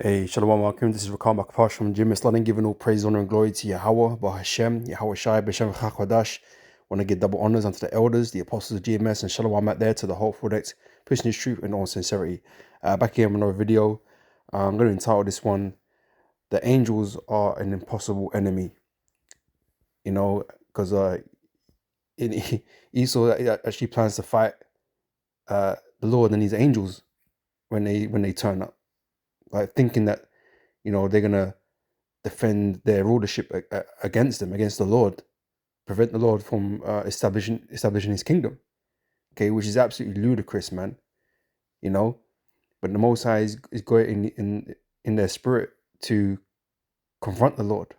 Hey, Shalom Alaikum. This is Rakam Akpash from Jim Islam, giving all praise, honor, and glory to Yahweh, Bahashem, Yahweh Shai, Bashem Chakwadash. Want to give double honors unto the elders, the apostles of GMS, and Shalom out there to the whole product, pushing his truth in all sincerity. Back here with another video. I'm going to entitle this one, The Angels Are an Impossible Enemy. You know, because Esau actually plans to fight the Lord and his angels when they turn up, like thinking that, they're going to defend their rulership against them, against the Lord, prevent the Lord from establishing his kingdom. Okay, which is absolutely ludicrous, man. But the Most High is going in their spirit to confront the Lord,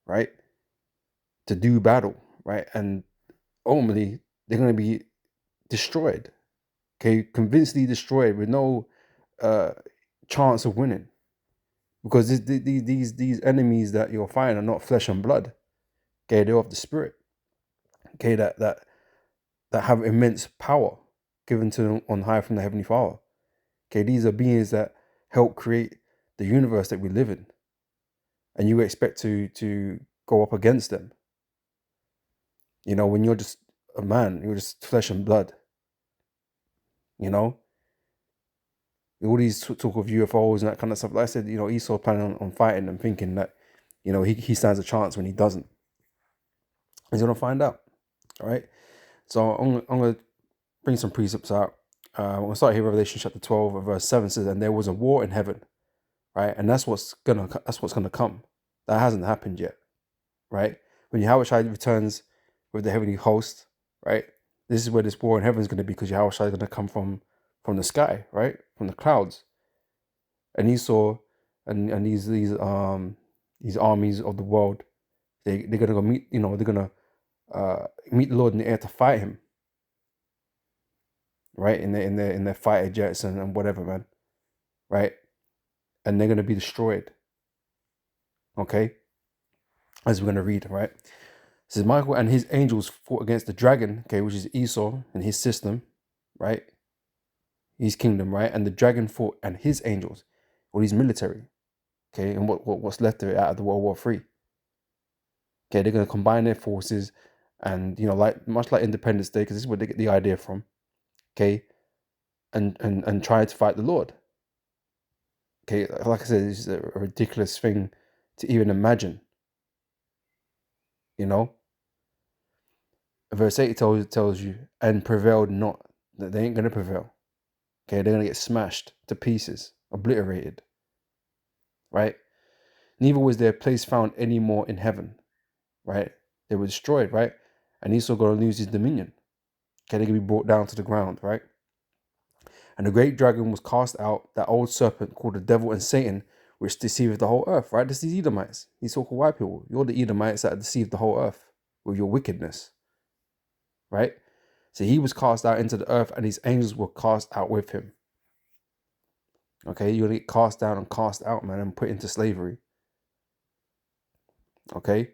right? To do battle, right? And ultimately, they're going to be destroyed. Okay, convincingly destroyed with no chance of winning, because these enemies that you're fighting are not flesh and blood. Okay, they're of the spirit. Okay, that have immense power given to them on high from the Heavenly Father. Okay, these are beings that help create the universe that we live in, and you expect to go up against them. When you're just a man, you're just flesh and blood. All these talk of UFOs and that kind of stuff. Like I said, Esau planning on fighting them, thinking that, he stands a chance when he doesn't. He's gonna find out. All right. So I'm gonna bring some precepts out. We'll start here, Revelation chapter 12, verse 7 says, "And there was a war in heaven," right? And that's what's gonna come. That hasn't happened yet, right? When Yahweh Shai returns with the heavenly host, right? This is where this war in heaven is going to be, because Yahweh Shai is going to come from the sky, right? From the clouds. And Esau and these armies of the world, they're gonna go meet, they're gonna meet the Lord in the air to fight him, right? In their fighter jets and whatever, man, right? And they're gonna be destroyed. Okay, as we're gonna read, right? It says Michael and his angels fought against the dragon, okay, which is Esau and his system, right? His kingdom, right? And the dragon fought and his angels, or his military, okay, and what's left of it out of the World War III. Okay, they're gonna combine their forces, and like much like Independence Day, because this is where they get the idea from, okay, and try to fight the Lord. Okay, like I said, this is a ridiculous thing to even imagine. Verse 8 tells you, and prevailed not, that they ain't gonna prevail. Okay, they're gonna get smashed to pieces, obliterated. Right? Neither was their place found any more in heaven. Right? They were destroyed, right? And Esau gonna lose his dominion. Okay, they're gonna be brought down to the ground, right? And the great dragon was cast out, that old serpent called the devil and Satan, which deceiveth the whole earth, right? This is Edomites, these so-called white people. You're the Edomites that deceived the whole earth with your wickedness, right? So he was cast out into the earth, and his angels were cast out with him. Okay, you're gonna get cast down and cast out, man, and put into slavery. Okay,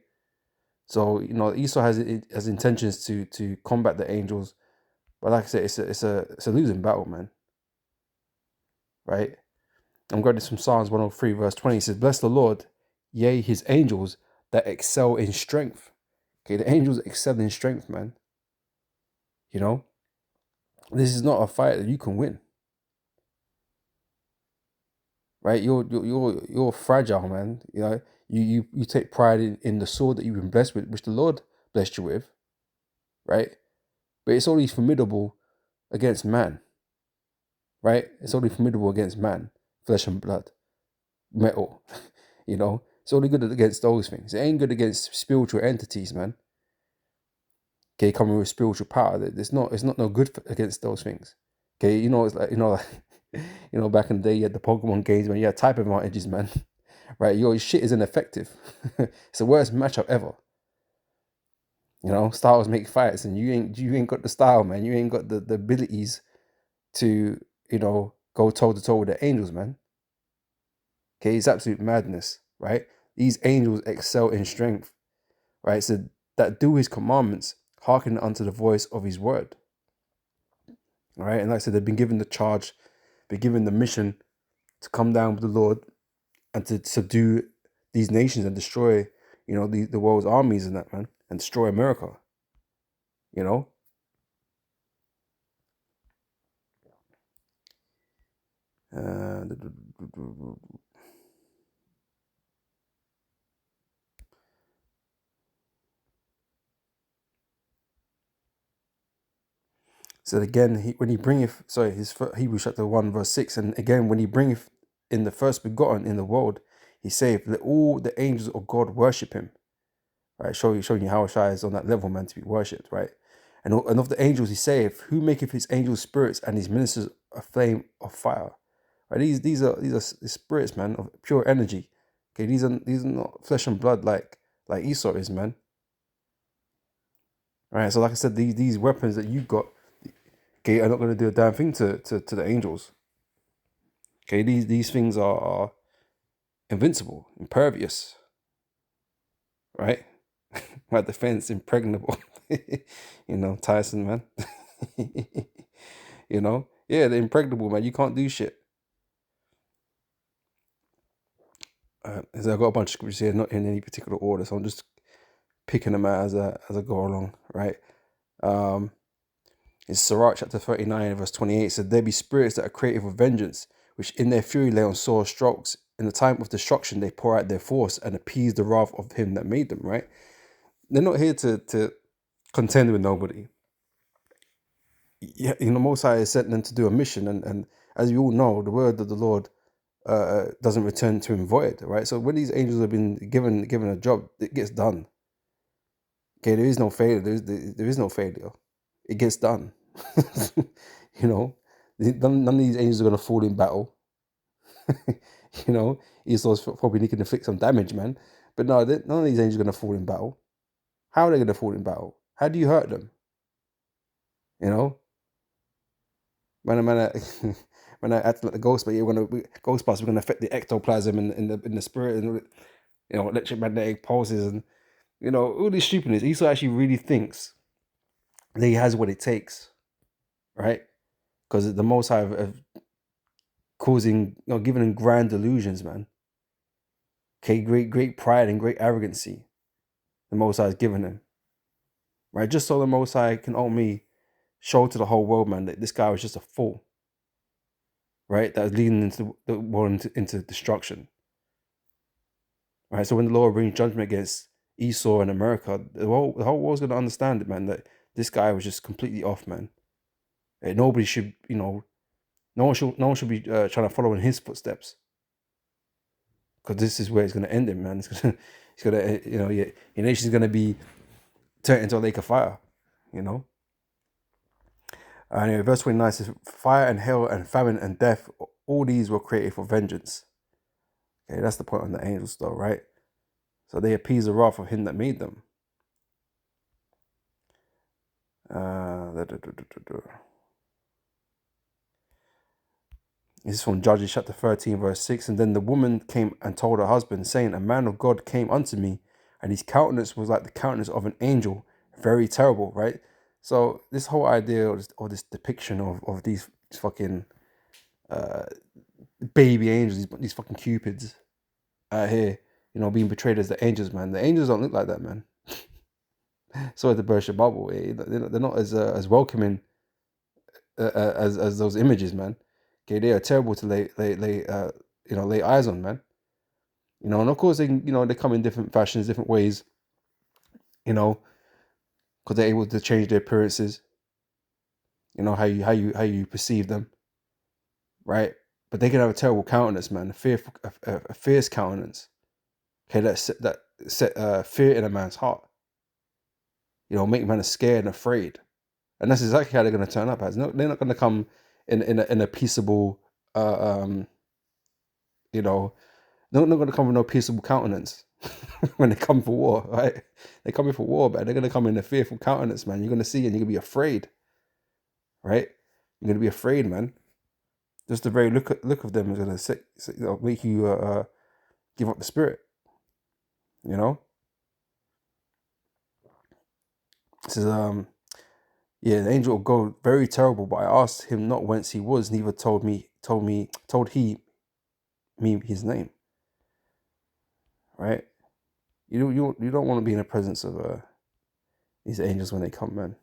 so Esau has intentions to combat the angels, but like I said, it's a losing battle, man. Right? I'm going to this from Psalms 103, verse 20. It says, "Bless the Lord, yea, his angels that excel in strength." Okay, the angels excel in strength, man. This is not a fight that you can win. Right? You're fragile, man. You take pride in the sword that you've been blessed with, which the Lord blessed you with, right? But it's only formidable against man, right? It's only formidable against man, flesh and blood, metal. It's only good against those things. It ain't good against spiritual entities, man. Okay, coming with spiritual power. It's not no good against those things. Okay, it's like back in the day you had the Pokemon games, man. You had type advantages, man. Right, your shit is ineffective. It's the worst matchup ever. Styles make fights, and you ain't got the style, man. You ain't got the abilities to go toe to toe with the angels, man. Okay, it's absolute madness, right? These angels excel in strength, right? So that do his commandments, hearken unto the voice of his word. All right, and like I said, they've been given the charge, been given the mission to come down with the Lord and to subdue these nations and destroy, the world's armies and that, man, and destroy America. You know. Uh, So again, when he bringeth, sorry, Hebrews chapter 1 verse 6, and again when he bringeth in the first begotten in the world, he saith, let all the angels of God worship him. Right, showing you how Shai is on that level, man, to be worshipped, right? And of the angels he saith, who maketh his angels spirits and his ministers a flame of fire. Right, these are spirits, man, of pure energy. Okay, these are not flesh and blood like Esau is, man. Right, so like I said, these weapons that you've got, okay, are not going to do a damn thing to the angels. Okay, these things are invincible, impervious, right? My defense impregnable. Tyson, man. Yeah, they're impregnable, man. You can't do shit. So I've got a bunch of scriptures here, not in any particular order, so I'm just picking them out as I go along, right? It's Sirach chapter 39, verse 28. Said, there be spirits that are created for vengeance, which in their fury lay on sore strokes. In the time of destruction, they pour out their force and appease the wrath of him that made them, right? They're not here to contend with nobody. Yeah, Most High has sent them to do a mission, and as you all know, the word of the Lord doesn't return to him void, right? So when these angels have been given a job, it gets done. Okay, there is no failure. There is no failure. It gets done. None of these angels are gonna fall in battle. Esau's probably need to inflict some damage, man. But no, none of these angels are gonna fall in battle. How are they gonna fall in battle? How do you hurt them? When when I act like the ghost, but Ghostbusters, we're gonna affect the ectoplasm in the spirit, and electromagnetic pulses, and all this stupidness. Esau actually really thinks that he has what it takes, right? Because the Most High have causing, giving him grand delusions, man. Okay, great pride and great arrogancy. The Most High has given him, right? Just so the Most High can only show to the whole world, man, that this guy was just a fool, right? That was leading into the world into destruction, right? So when the Lord brings judgment against Esau and America, the whole world's gonna understand it, man. That this guy was just completely off, man. And nobody should, no one should be trying to follow in his footsteps, because this is where it's gonna end him, man. It's gonna, your nation's gonna be turned into a lake of fire, Anyway, verse 29 says, fire and hell and famine and death, all these were created for vengeance. Okay, that's the point on the angels, though, right? So they appease the wrath of him that made them. This is from Judges chapter 13, verse 6. And then the woman came and told her husband, saying, a man of God came unto me, and his countenance was like the countenance of an angel, very terrible, right? So this whole idea or this depiction of these fucking baby angels, these fucking cupids out here, being portrayed as the angels, man. The angels don't look like that, man. Sorry to burst your bubble. They're not as welcoming as those images, man. Okay, they are terrible to lay eyes on, man. And of course they can, they come in different fashions, different ways, because they're able to change their appearances. How you perceive them, right? But they can have a terrible countenance, man. A fierce countenance. Okay, that set fear in a man's heart. Make man scared and afraid, and that's exactly how they're going to turn up as. No, they're not going to come in a peaceable, they're not going to come with no peaceable countenance when they come for war, right? They're coming for war, but they're going to come in a fearful countenance, man. You're going to see, and you're going to be afraid, right? You're going to be afraid, man. Just the very look of them is going to make you give up the spirit, It says, the angel of God, very terrible, but I asked him not whence he was, neither told he me his name. right? You don't want to be in the presence of these angels when they come, man.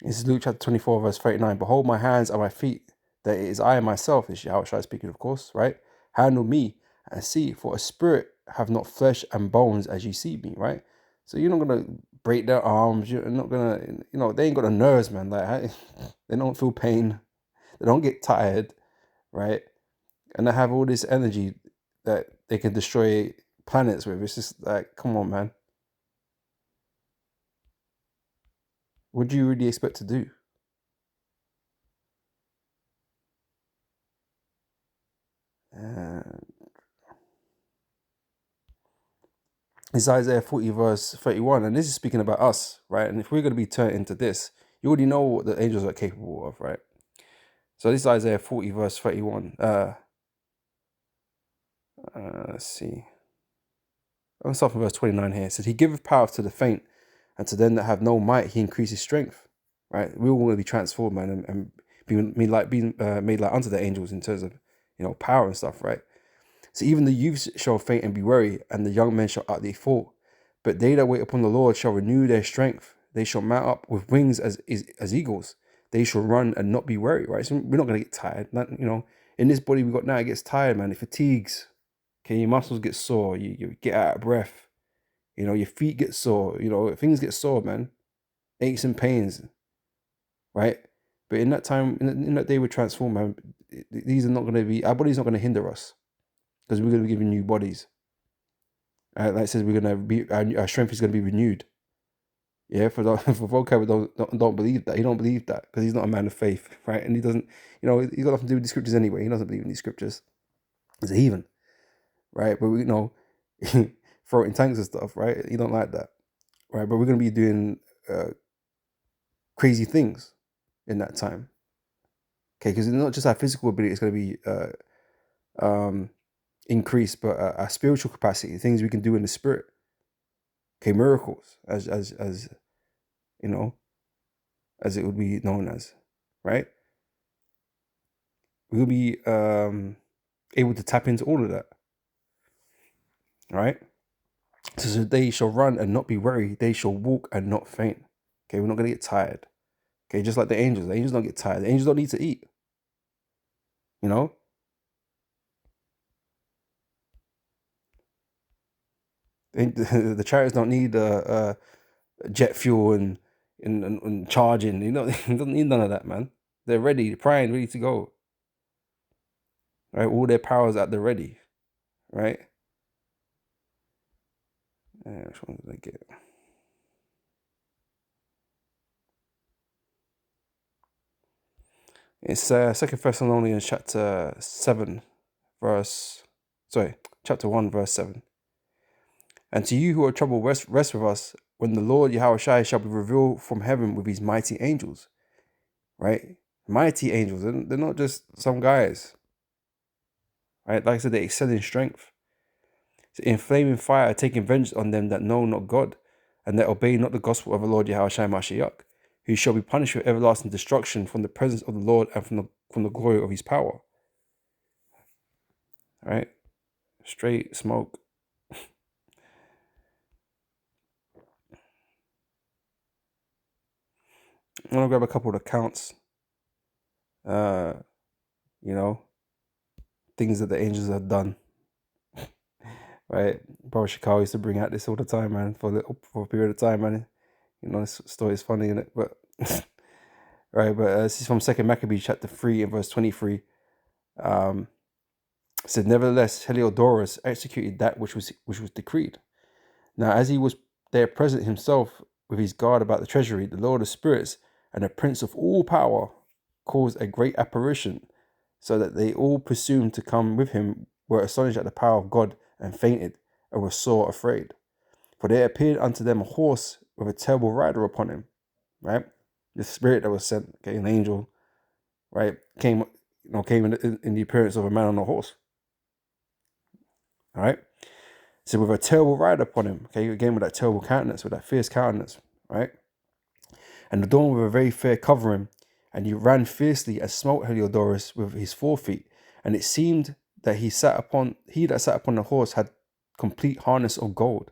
This is Luke chapter 24, verse 39. Behold my hands and my feet, that it is I myself, is Yahushua speaking, of course, right? Handle me and see, for a spirit have not flesh and bones as you see me, right? So you're not going to break their arms. You're not going to, they ain't got the nerves, man. Like, they don't feel pain. They don't get tired, right? And they have all this energy that they can destroy planets with. It's just like, come on, man. What do you really expect to do? It's Isaiah 40 verse 31, and this is speaking about us, right? And if we're going to be turned into this, you already know what the angels are capable of, right? So this is Isaiah 40 verse 31. Let's see. I'm starting from verse 29 here. It says, He giveth power to the faint, and to them that have no might, He increases strength, right? We all want to be transformed, man, and being made like unto the angels in terms of, power and stuff, right? So even the youths shall faint and be weary, and the young men shall utterly fall. But they that wait upon the Lord shall renew their strength. They shall mount up with wings as eagles. They shall run and not be weary, right? So we're not going to get tired. In this body we got now, it gets tired, man. It fatigues. Okay, your muscles get sore. You get out of breath. Your feet get sore. Things get sore, man. Aches and pains, right? But in that time, in that day, we transform, man. These are not going to be, our body's not going to hinder us, because we're going to be given new bodies. Like it says, we're going to be, our strength is going to be renewed. Yeah, for vocab, don't believe that. He don't believe that because he's not a man of faith, right? And he doesn't, he's got nothing to do with the scriptures anyway. He doesn't believe in these scriptures. He's a heathen, right? But we throw it in tanks and stuff, right? He don't like that, right? But we're going to be doing crazy things in that time, okay? Because it's not just our physical ability; it's going to be increased, but our spiritual capacity, things we can do in the spirit, okay? Miracles, as as it would be known as, right? We'll be able to tap into all of that, right? So they shall run and not be weary. They shall walk and not faint. Okay, we're not going to get tired. Okay, just like the angels. The angels don't get tired. The angels don't need to eat. The chariots don't need jet fuel and charging. They don't need none of that, man. They're ready, primed, ready to go. Right, all their powers at the ready. Right. Which one did I get? It's 2 Thessalonians chapter 1 verse 7. And to you who are troubled, rest with us when the Lord Yahushua shall be revealed from heaven with his mighty angels. Right? Mighty angels. They're not just some guys. Right? Like I said, they excel in strength. In flaming fire, taking vengeance on them that know not God, and that obey not the gospel of the Lord Yahushua Mashiach, who shall be punished with everlasting destruction from the presence of the Lord and from the glory of his power. Right? Straight smoke. I'm gonna grab a couple of accounts. Things that the angels have done. Right? Brother Shakal used to bring out this all the time, man, for a period of time, man. This story is funny, innit? But right, but this is from 2 Maccabees chapter 3 and verse 23. It said, nevertheless, Heliodorus executed that which was decreed. Now, as he was there present himself with his guard about the treasury, the Lord of spirits and the Prince of all power caused a great apparition, so that they all presumed to come with him, were astonished at the power of God, and fainted, and were sore afraid. For there appeared unto them a horse with a terrible rider upon him, right? The spirit that was sent, okay, an angel, right, came in the appearance of a man on a horse. All right. So with a terrible rider upon him, okay, again with that terrible countenance, with that fierce countenance, right? and adorned with a very fair covering. And he ran fiercely and smote Heliodorus with his forefeet. And it seemed that he that sat upon the horse had complete harness of gold.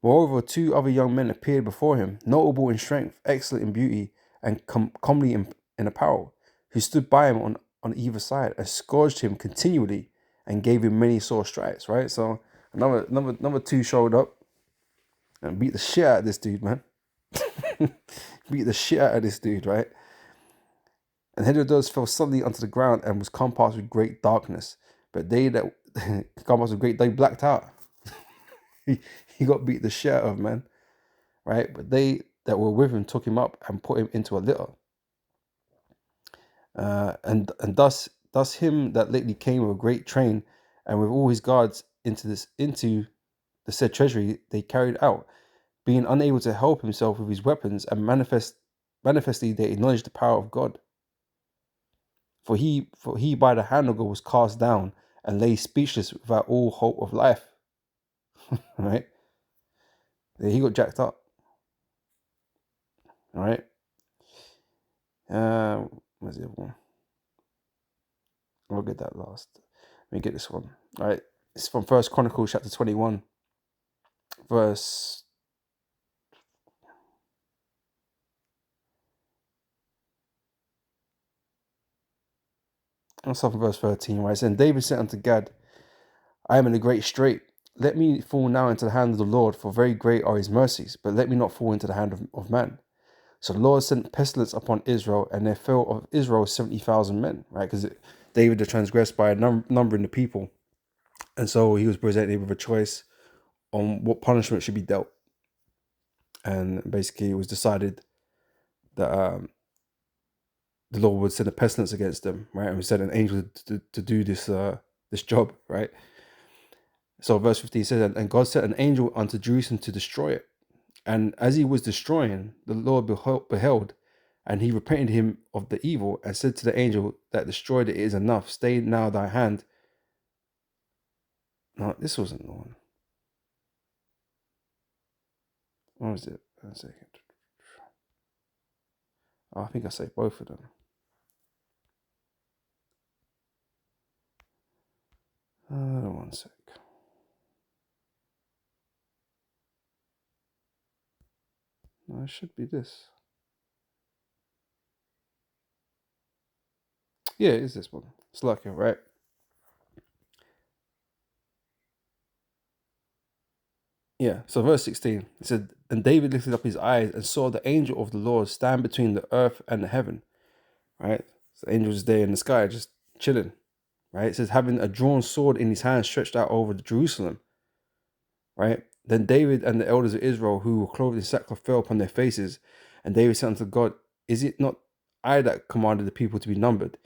Moreover, 2 other young men appeared before him, notable in strength, excellent in beauty, and comely in apparel, who stood by him on either side and scourged him continually and gave him many sore stripes. Right, so number 2 showed up and beat the shit out of this dude, man. Beat the shit out of this dude, right? And Heliodorus fell suddenly onto the ground and was compassed with great darkness. But they that compassed with great, they blacked out. he got beat the shit out of, man. Right? But they that were with him took him up and put him into a litter. And thus him that lately came with a great train and with all his guards into the said treasury they carried out, being unable to help himself with his weapons, and manifestly they acknowledged the power of God. For he by the hand of God was cast down and lay speechless without all hope of life. Right? He got jacked up. All right. Where's the other one? I'll get that last. Let me get this one. All right. It's from 1 Chronicles chapter 21, verse. I'll start from verse 13, right? And David said unto Gad, I am in a great strait. Let me fall now into the hand of the Lord, for very great are his mercies, but let me not fall into the hand of man. So the Lord sent pestilence upon Israel, and there fell of Israel 70,000 men, right? Because David had transgressed by a number in the people. And so he was presented with a choice on what punishment should be dealt. And basically it was decided that the Lord would send a pestilence against them, right? And we sent an angel to do this job, right? So verse 15 says, and God sent an angel unto Jerusalem to destroy it. And as he was destroying, the Lord beheld, and he repented him of the evil, and said to the angel that destroyed it, it is enough. Stay now thy hand. No, this wasn't the one. What was it? 1 second. Oh, I think I say both of them. One sec. No, it should be this. Yeah, it is this one. It's lucky, right? Yeah, so verse 16, it said, and David lifted up his eyes and saw the angel of the Lord stand between the earth and the heaven, right? So the angel is there in the sky, just chilling, right? It says, having a drawn sword in his hand stretched out over Jerusalem, right? Then David and the elders of Israel who were clothed in sackcloth fell upon their faces, and David said unto God, is it not I that commanded the people to be numbered?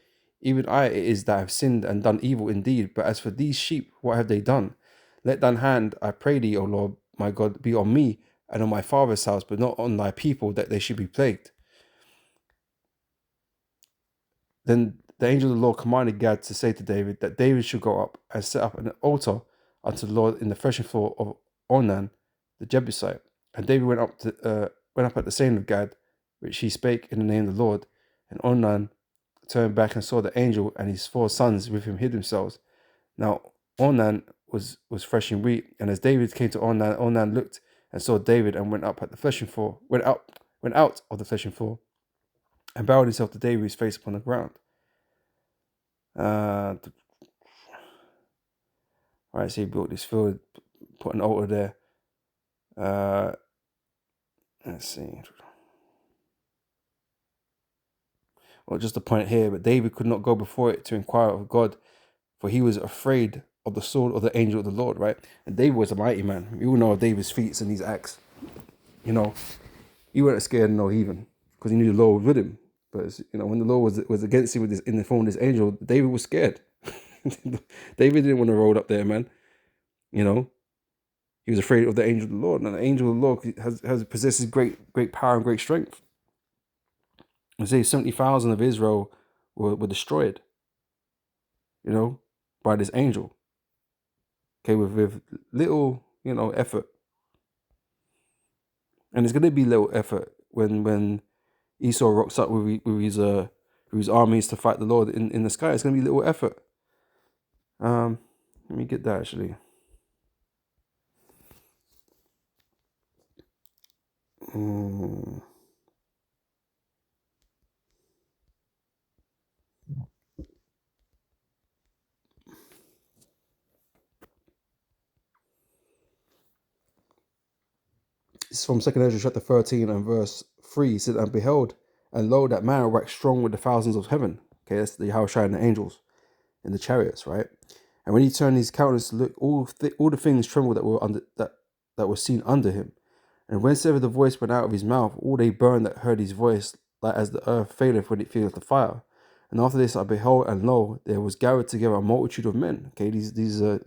Even I it is that have sinned and done evil indeed. But as for these sheep, what have they done? Let thine hand, I pray thee, O Lord my God, be on me and on my father's house, but not on thy people, that they should be plagued. Then the angel of the Lord commanded Gad to say to David that David should go up and set up an altar unto the Lord in the threshing floor of Ornan the Jebusite. And David went up at the saying of Gad, which he spake in the name of the Lord. And Ornan turned back and saw the angel, and his 4 sons with him hid themselves. Now Ornan was threshing wheat, and as David came to Ornan, Ornan looked and saw David, and went out of the threshing floor, and bowed himself to David, his face upon the ground. Right, so he built this field, put an altar there. Let's see. Well, just a point here, but David could not go before it to inquire of God, for he was afraid of the sword of the angel of the Lord, right? And David was a mighty man. We all know of David's feats and his acts. You know, he wasn't scared of no heathen, because he knew the Lord was with him. But when the Lord was against him in the form of this angel, David was scared. David didn't want to roll up there, man. He was afraid of the angel of the Lord, and the angel of the Lord possesses great power and great strength. I say 70,000 of Israel were destroyed, by this angel. Okay, with little, effort. And it's going to be little effort when Esau rocks up with his armies to fight the Lord in the sky. It's going to be little effort. Let me get that actually. It's from 2 Ezra chapter 13 and verse 3. It said, and behold, and lo, that man waxed strong with the thousands of heaven. Okay, that's the Yahushua and the angels in the chariots, right? And when he turned his countenance to look, all the things trembled that were seen under him. And whensoever the voice went out of his mouth, all they burned that heard his voice, like as the earth faileth when it feeleth the fire. And after this I beheld, and lo, there was gathered together a multitude of men. Okay, these are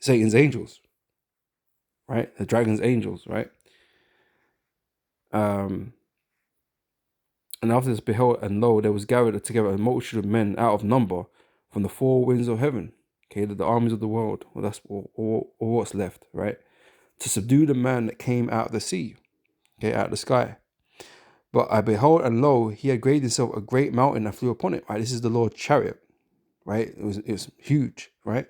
Satan's angels, right? The dragon's angels, right? And after this beheld, and lo, there was gathered together a multitude of men out of number from the four winds of heaven. Okay, the armies of the world. Well, that's or what's left, right? To subdue the man that came out of the sea, okay, out of the sky. But I beheld, and lo, he had graded himself a great mountain and flew upon it. Right, this is the Lord's chariot, right? It was huge, right?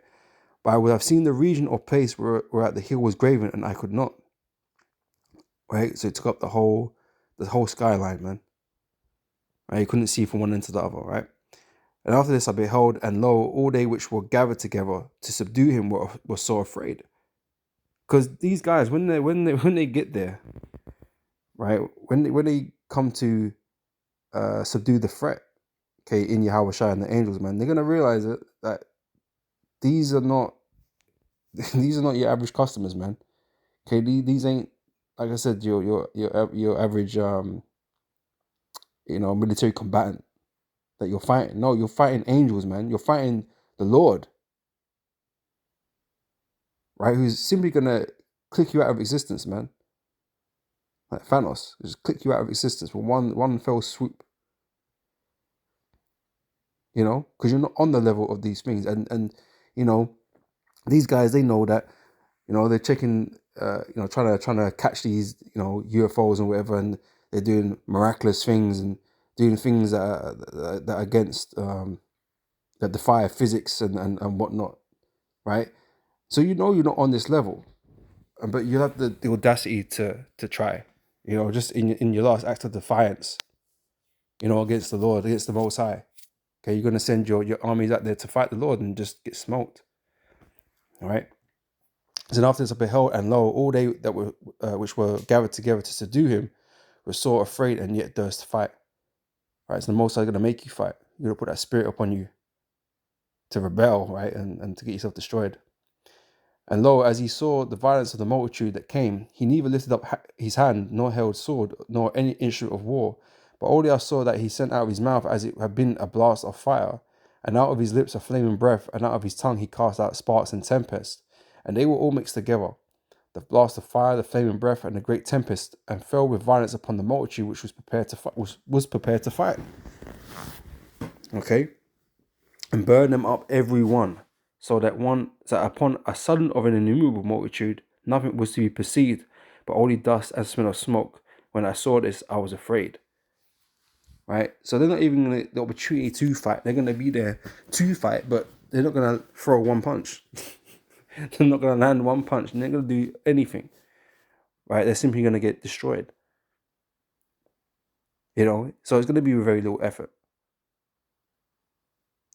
But I would have seen the region or place whereat the hill was graven, and I could not. Right, so it took up the whole skyline, man. Right, you couldn't see from one end to the other, right? And after this I beheld, and lo, all they which were gathered together to subdue him were so afraid. Because these guys, when they get there, right, when they come to subdue the threat, okay, in Yahushua and the angels, man, they're gonna realize that these are not your average customers, man. Okay, these ain't, like I said, your average military combatant that you're fighting. No, you're fighting angels, man. You're fighting the Lord, right? Who's simply gonna click you out of existence, man. Like Thanos, just click you out of existence with one fell swoop. You know, because you're not on the level of these things, and you know, these guys, they know that, you know, they're checking, trying to catch these, UFOs and whatever, and they're doing miraculous things and doing things that are against that defy physics and whatnot, right? So you're not on this level, but you have the audacity to try, just in your last act of defiance, against the Lord, against the Most High. Okay, you're gonna send your armies out there to fight the Lord and just get smoked. All right. So after this I beheld, and lo, all they that were which were gathered together to subdue him were sore afraid, and yet durst fight. Right. So the Most High is gonna make you fight. You're gonna put that spirit upon you to rebel, right, and to get yourself destroyed. And lo, as he saw the violence of the multitude that came, he neither lifted up his hand, nor held sword, nor any instrument of war. But only I saw that he sent out of his mouth as it had been a blast of fire, and out of his lips a flaming breath, and out of his tongue he cast out sparks and tempest. And they were all mixed together, the blast of fire, the flaming breath, and the great tempest, and fell with violence upon the multitude which was prepared to fight. Okay? And burned them up every one, so that upon a sudden of an innumerable multitude, nothing was to be perceived, but only dust and smell of smoke. When I saw this, I was afraid. Right? So they're not even going to the opportunity to fight. They're going to be there to fight, but they're not going to throw one punch. They're not going to land one punch, and they're going to do anything. Right? They're simply going to get destroyed. So it's going to be with very little effort.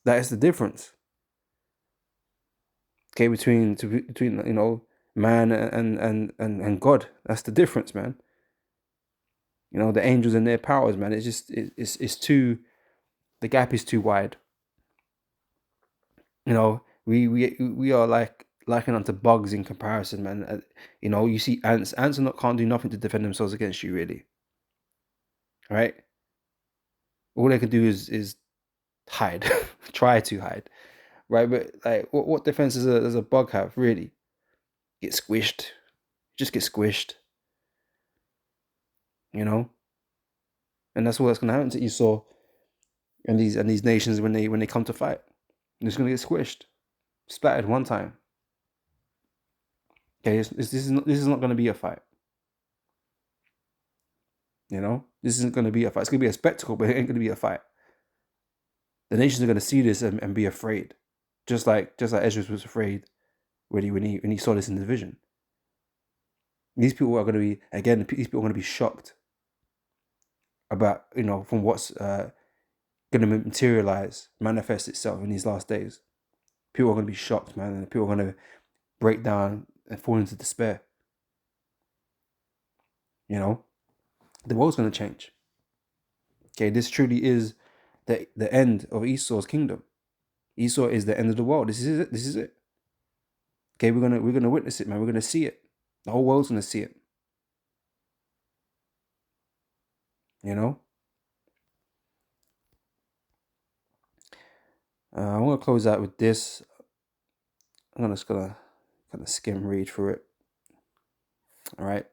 That is the difference. Okay, between man and God. That's the difference, man. The angels and their powers, man. It's just it's too, the gap is too wide. We are likened unto bugs in comparison, man. You see ants. Ants can't do nothing to defend themselves against you, really. Right? All they can do is hide, try to hide, right? But like, what defense does a bug have, really? Get squished, just get squished, and that's what's gonna happen to Esau and these nations when they come to fight. They're just gonna get squished, splattered one time. Okay, this is not gonna be a fight. You know, this isn't going to be a fight. It's going to be a spectacle, but it ain't going to be a fight. The nations are going to see this and be afraid, just like Ezra was afraid when he saw this in the vision. These people are going to be, again, these people are going to be shocked about, from what's going to manifest itself in these last days. People are going to be shocked, man, and people are going to break down and fall into despair. The world's going to change. Okay, this truly is the end of Esau's kingdom. Esau is the end of the world. This is it. This is it. Okay, we're gonna witness it, man. We're gonna see it. The whole world's gonna see it. I'm gonna close out with this. I'm just gonna kind of skim read through it. All right,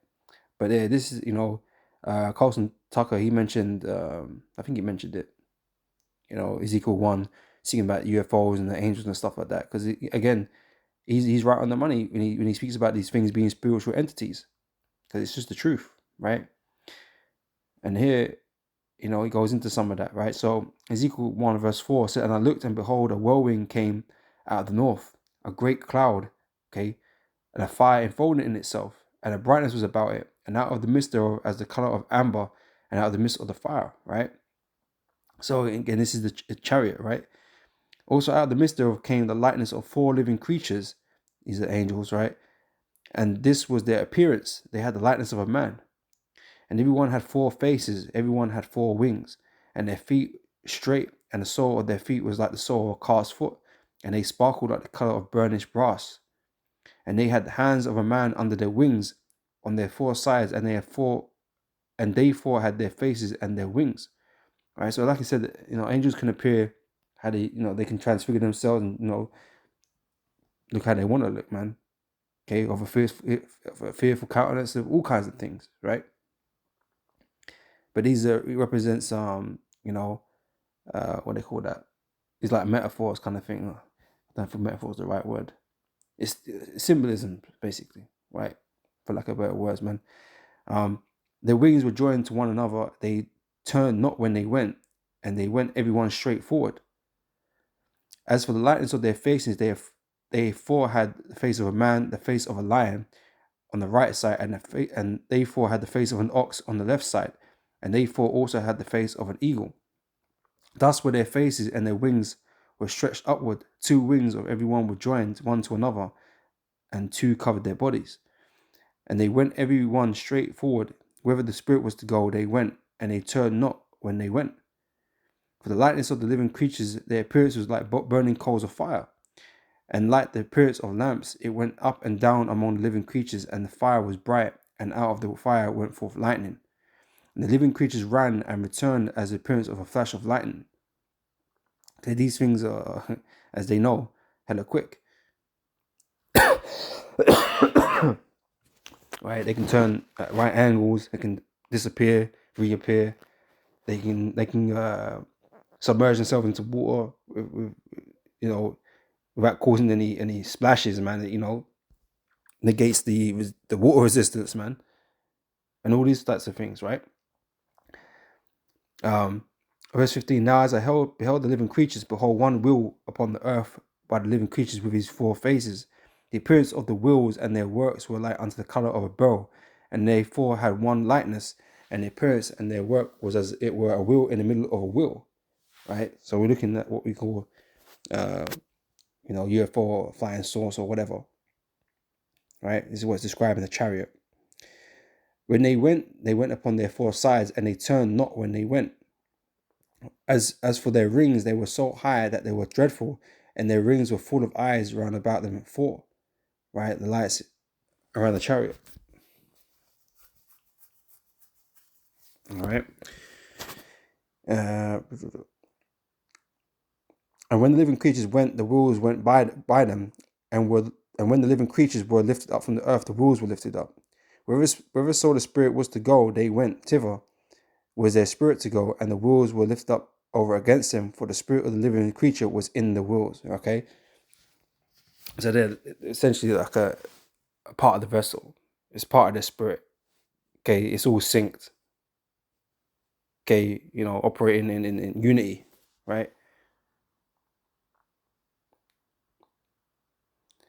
but yeah, this is Carlson Tucker. He mentioned, I think he mentioned it. Ezekiel 1, speaking about UFOs and the angels and stuff like that. Because again, he's right on the money when he speaks about these things being spiritual entities, because it's just the truth, right? And here, he goes into some of that, right? So Ezekiel 1 verse 4 said, "And I looked, and behold, a whirlwind came out of the north, a great cloud, okay, and a fire enfolded in itself, and a brightness was about it, and out of the midst thereof as the color of amber, and out of the midst of the fire," right? So again, this is the chariot, right? Also out of the midst thereof came the likeness of 4 living creatures. These are angels, right? And this was their appearance. They had the likeness of a man. And everyone had 4 faces, everyone had 4 wings, and their feet straight, and the sole of their feet was like the sole of a calf's foot, and they sparkled like the color of burnished brass. And they had the hands of a man under their wings on their 4 sides, and they 4 had their faces and their wings. Right? So like I said, angels can appear how they can transfigure themselves and look how they want to look, man. Okay, of a fearful countenance, of all kinds of things, right? But these represents what they call that. It's like metaphors kind of thing. I don't know if metaphor is the right word. It's symbolism, basically, right? For lack of better words, man. Their wings were joined to one another. They turned not when they went, and they went everyone straight forward. As for the likeness of their faces, they 4 had the face of a man, the face of a lion on the right side, and they 4 had the face of an ox on the left side, and they 4 also had the face of an eagle. Thus were their faces, and their wings were stretched upward. 2 wings of every one were joined one to another, and 2 covered their bodies. And they went every one straight forward. Wherever the spirit was to go, they went, and they turned not when they went. For the likeness of the living creatures, their appearance was like burning coals of fire. And like the appearance of lamps, it went up and down among the living creatures, and the fire was bright, and out of the fire went forth lightning. And the living creatures ran and returned as the appearance of a flash of lightning. Okay, these things are, as they know, hella quick. Right, they can turn at right angles. They can disappear, reappear. They can submerge themselves into water, without causing any splashes, man. Negates the water resistance, man, and all these types of things, right? Verse 15. Now as I beheld the living creatures, behold, one wheel upon the earth by the living creatures with his 4 faces. The appearance of the wheels and their works were like unto the color of a beryl, and they 4 had one likeness, and their appearance and their work was as it were a wheel in the middle of a wheel. Right? So we're looking at what we call UFO or flying saucer or whatever. Right? This is what's describing the chariot. When they went upon their 4 sides, and they turned not when they went. As for their rings, they were so high that they were dreadful, and their rings were full of eyes round about them 4. Right? The lights around the chariot. All right. And when the living creatures went, the wheels went by them, and when the living creatures were lifted up from the earth, the wheels were lifted up. Wherever so the spirit was to go, they went thither. Was their spirit to go, and the wheels were lifted up over against them, for the spirit of the living creature was in the wheels. Okay, so they're essentially like a part of the vessel. It's part of the spirit. Okay, it's all synced. okay, operating in unity, right?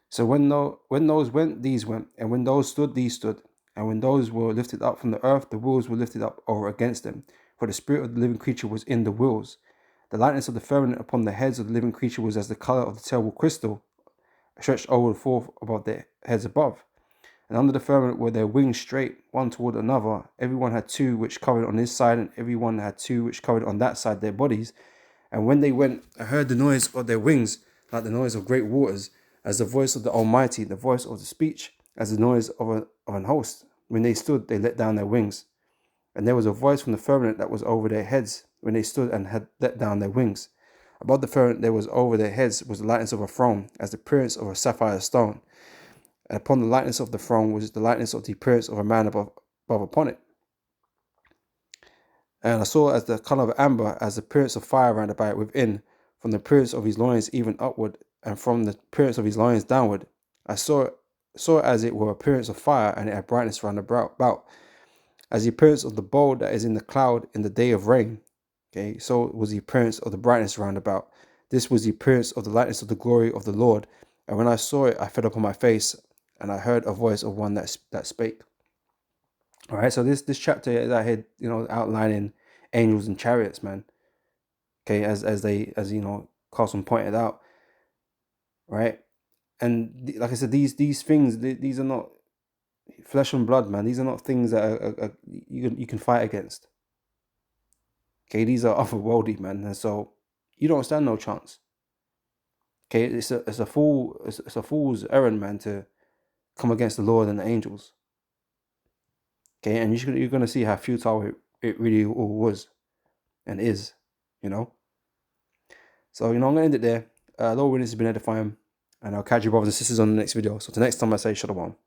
So when those went, these went, and when those stood, these stood, and when those were lifted up from the earth, the wheels were lifted up over against them. For the spirit of the living creature was in the wheels. The lightness of the firmament upon the heads of the living creature was as the color of the terrible crystal, stretched over the forth above their heads above. And under the firmament were their wings straight, one toward another. Every one had two which covered on this side, and every one had two which covered on that side their bodies. And when they went, I heard the noise of their wings, like the noise of great waters, as the voice of the Almighty, the voice of the speech, as the noise of an host. When they stood, they let down their wings. And there was a voice from the firmament that was over their heads, when they stood and had let down their wings. Above the firmament there was over their heads was the lightness of a throne, as the appearance of a sapphire stone. And upon the lightness of the throne was the lightness of the appearance of a man above upon it. And I saw as the color of amber, as the appearance of fire round about it within, from the appearance of his loins even upward, and from the appearance of his loins downward. I saw as it were appearance of fire, and it had brightness round about, as the appearance of the bow that is in the cloud in the day of rain. Okay, so was the appearance of the brightness round about. This was the appearance of the lightness of the glory of the Lord. And when I saw it, I fell upon my face, and I heard a voice of one that spake. All right, so this chapter is I had outlining angels and chariots, man. Okay, as Carlson pointed out, right? And like I said, these things, these are not flesh and blood, man. These are not things that are you can fight against. Okay, these are otherworldly, man, and so you don't stand no chance. Okay, it's a fool's errand, man, to come against the Lord and the angels. Okay, and you're gonna see how futile it really all was and is, So I'm gonna end it there. Lord, this has been edifying, and I'll catch you brothers and sisters on the next video. So till next time, I say shalom.